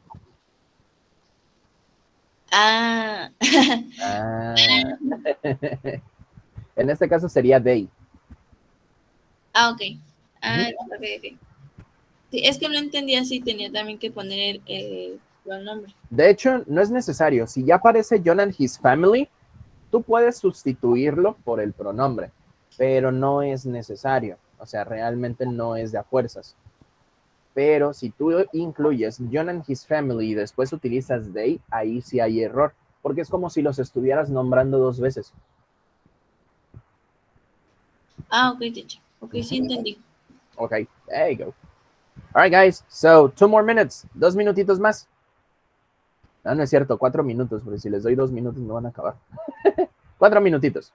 Ah. Ah. En este caso sería they. Ok. Ah, ok. Sí, es que no entendía si tenía también que poner el pronombre. De hecho, no es necesario. Si ya aparece John and his family, tú puedes sustituirlo por el pronombre, pero no es necesario. O sea, realmente no es de a fuerzas. Pero si tú incluyes John and his family y después utilizas they, ahí sí hay error, porque es como si los estuvieras nombrando dos veces. Ah, ok, teacher. Ok, sí entendí. Okay, there you go. All right, guys. So, 2 more minutes. 2 minutitos más. No, no es cierto, 4 minutos, porque si les doy 2 minutos no van a acabar. 4 minutitos.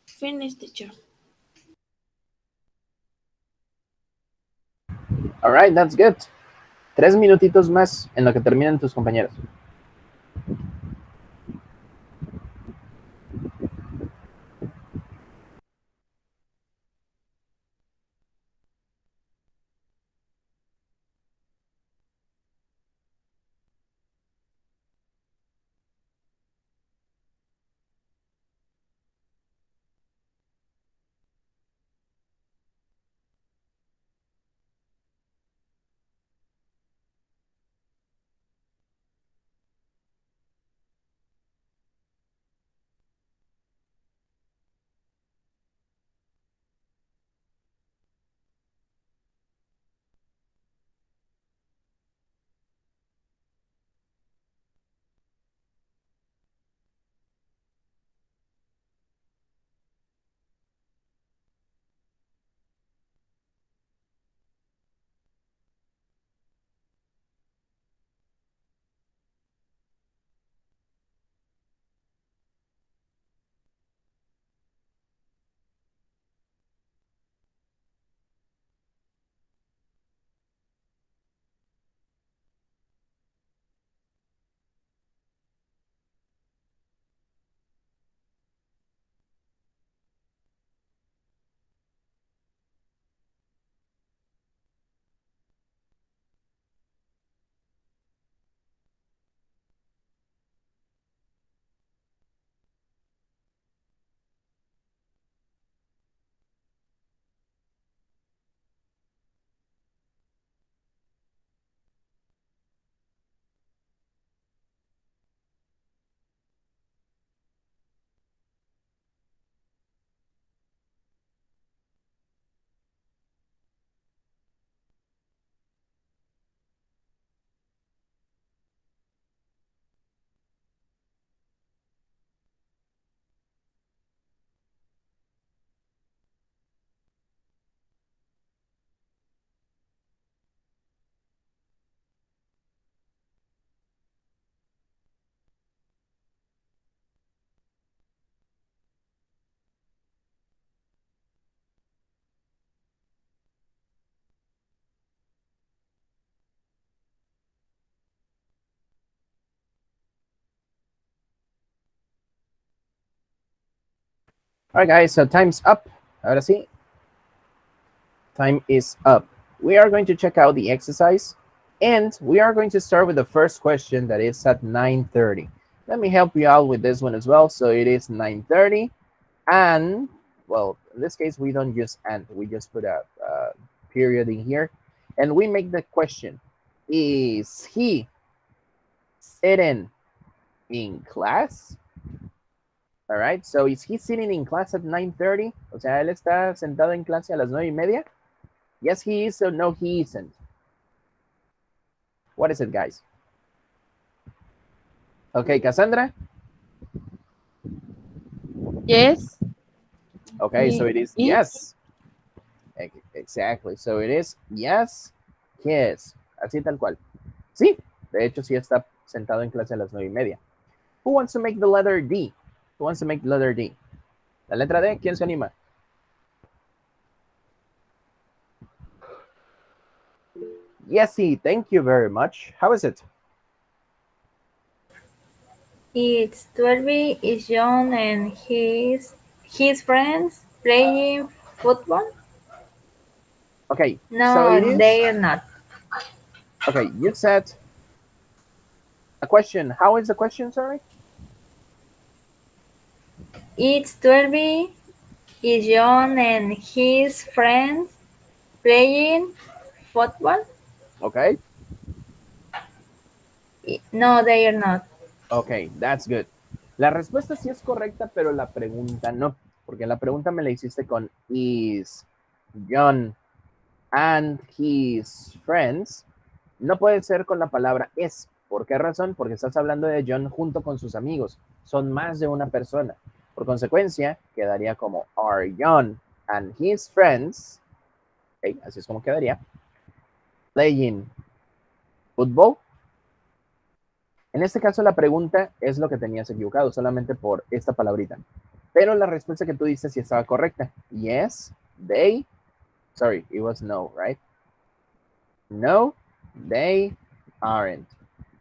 Finish, teacher. All right, that's good. 3 minutitos más en lo que terminan tus compañeros. All right, guys, so time's up. Ahora sí, time is up. We are going to check out the exercise, and we are going to start with the first question that is at 9:30. Let me help you out with this one as well. So it is 9:30, and, well, in this case, we don't use and. We just put a period in here, and we make the question, is he sitting in class? All right, so is he sitting in class at 9:30? O sea, él está sentado en clase a las 9:30. Yes, he is, or no, he isn't. What is it, guys? Okay, Cassandra? Yes. Okay, so it is He yes. Exactly, so it is yes, yes. Así tal cual. Sí, de hecho sí está sentado en clase a las 9:30. Who wants to make the letter D? Who wants to make the letter D? La letra D, ¿quién se anima? Yesy, thank you very much. How is it? It's 12 is John and his friends playing football. Okay, No, so it is. they are not. Okay, you said a question. How is the question, sorry? It's 12 is John and his friends playing football. Okay. No, they are not. Okay, that's good. La respuesta sí es correcta, pero la pregunta no, porque la pregunta me la hiciste con is John and his friends. No puede ser con la palabra es. ¿Por qué razón? Porque estás hablando de John junto con sus amigos. Son más de una persona. Por consecuencia, quedaría como are John and his friends. Okay, así es como quedaría. Playing football. En este caso, la pregunta es lo que tenías equivocado, solamente por esta palabrita. Pero la respuesta que tú dices sí estaba correcta. Yes, they. Sorry, it was no, right? No, they aren't.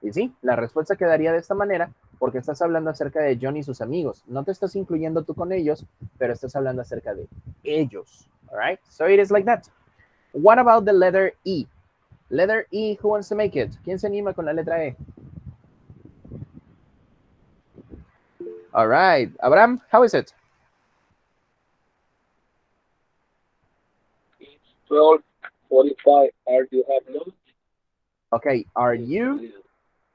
Y sí, la respuesta quedaría de esta manera porque estás hablando acerca de John y sus amigos. No te estás incluyendo tú con ellos, pero estás hablando acerca de ellos. All right? So it is like that. What about the letter E? Letter E, who wants to make it? ¿Quién se anima con la letra E? All right. Abraham, how is it? It's 12:45. Are you having lunch? Okay, are you?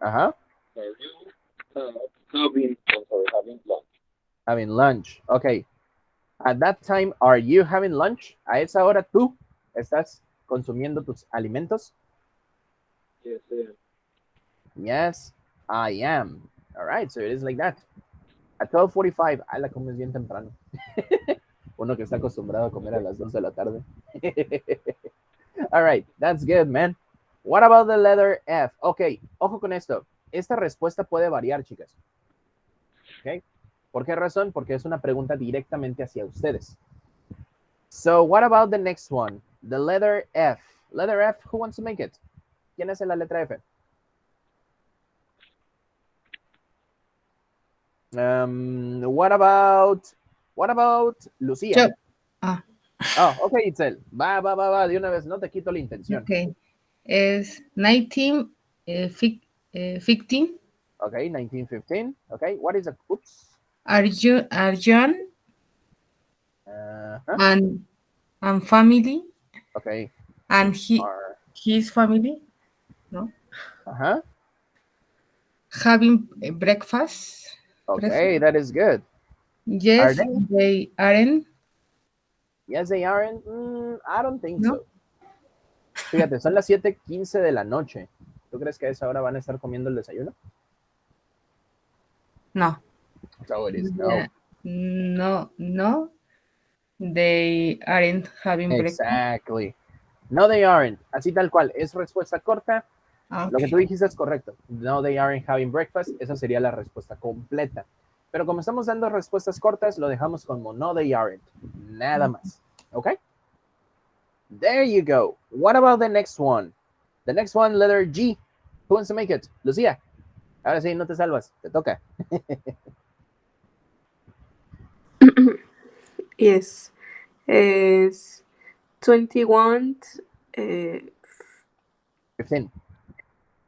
Uh-huh. Are you having lunch? Having lunch. Okay. At that time, are you having lunch? A esa hora tú estás consumiendo tus alimentos? Yes, sir. Yes, I am. All right, so it is like that. At 12:45, la comes bien temprano. Uno que está acostumbrado a comer a las 2 de la tarde. All right, that's good, man. What about the letter F? Ok, ojo con esto. Esta respuesta puede variar, chicas. Ok, ¿por qué razón? Porque es una pregunta directamente hacia ustedes. So, what about the next one? The letter F. Letter F, who wants to make it? ¿Quién hace la letra F? What about Lucía? Yo. Ah, Oh, ok, Itzel. Va, de una vez, no te quito la intención. ok. Es 1915. Ok, 1915. Ok, what is a, oops. Are John Uh-huh. and family Ok. and his family, no? Uh-huh. Having breakfast. Okay, that is good. Yes, Are they aren't. Yes, they aren't. I don't think No. so. Fíjate, son las 7:15 de la noche. ¿Tú crees que a esa hora van a estar comiendo el desayuno? No. So it is no. No. They aren't having breakfast. Exactly. No, they aren't. Así tal cual. Es respuesta corta. Okay. Lo que tú dijiste es correcto. No, they aren't having breakfast. Esa sería la respuesta completa. Pero como estamos dando respuestas cortas, lo dejamos como no, they aren't. Nada más. ¿Ok? There you go. What about the next one? The next one, letter G. Who wants to make it? Lucía. Ahora sí, no te salvas. Te toca. Yes. Is 21, 15.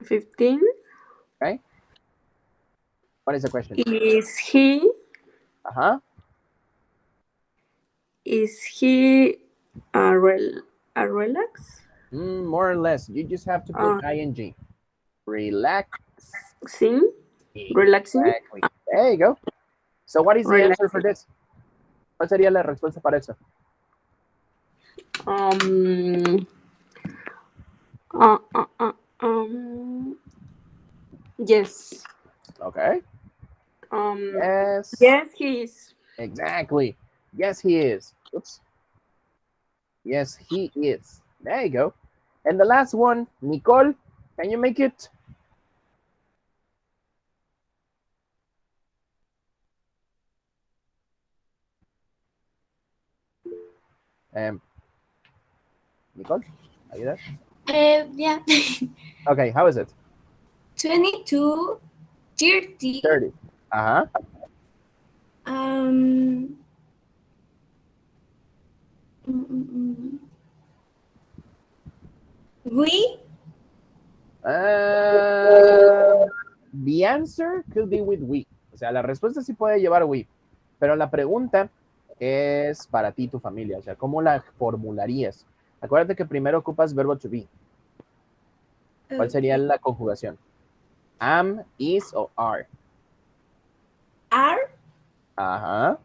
15? Okay. What is the question? Is he a relax? More or less. You just have to put ing. Relax. Relaxing? Relaxing? Exactly. There you go. So what is the answer for this? ¿Cuál sería la respuesta para eso? Yes. Okay. Yes. Yes, he is. Exactly. Yes, he is. Oops. Yes, he is. There you go. And the last one, Nicole, can you make it? Nicole, are you there? Yeah. Okay, how is it? 22, 30. 30. We? The answer could be with we. O sea, la respuesta sí puede llevar we, pero la pregunta es para ti y tu familia. O sea, ¿cómo la formularías? Acuérdate que primero ocupas verbo to be. ¿Cuál sería la conjugación? Am, is o are. Are Ajá.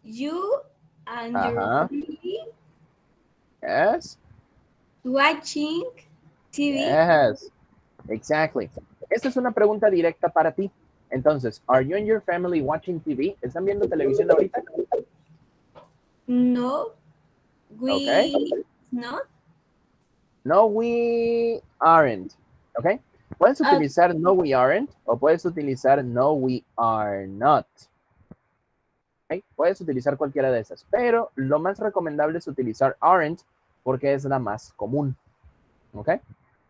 you and your family Yes. watching TV? Yes. Exactly. Esta es una pregunta directa para ti. Entonces, are you and your family watching TV? ¿Están viendo televisión ahorita? No, we not. No, we aren't. ¿Ok? Puedes utilizar no, we aren't o puedes utilizar no, we are not. ¿Ok? Puedes utilizar cualquiera de esas, pero lo más recomendable es utilizar aren't porque es la más común. ¿Ok?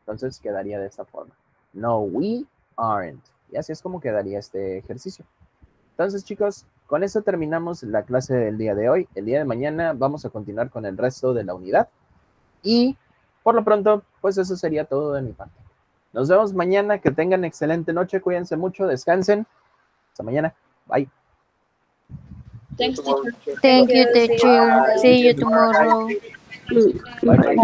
Entonces quedaría de esta forma. No, we aren't. Y así es como quedaría este ejercicio. Entonces, chicos, con eso terminamos la clase del día de hoy. El día de mañana vamos a continuar con el resto de la unidad. Y por lo pronto, pues eso sería todo de mi parte. Nos vemos mañana. Que tengan excelente noche. Cuídense mucho. Descansen. Hasta mañana. Bye. Thanks, teacher. Thank you, teacher. See you tomorrow. Bye, bye.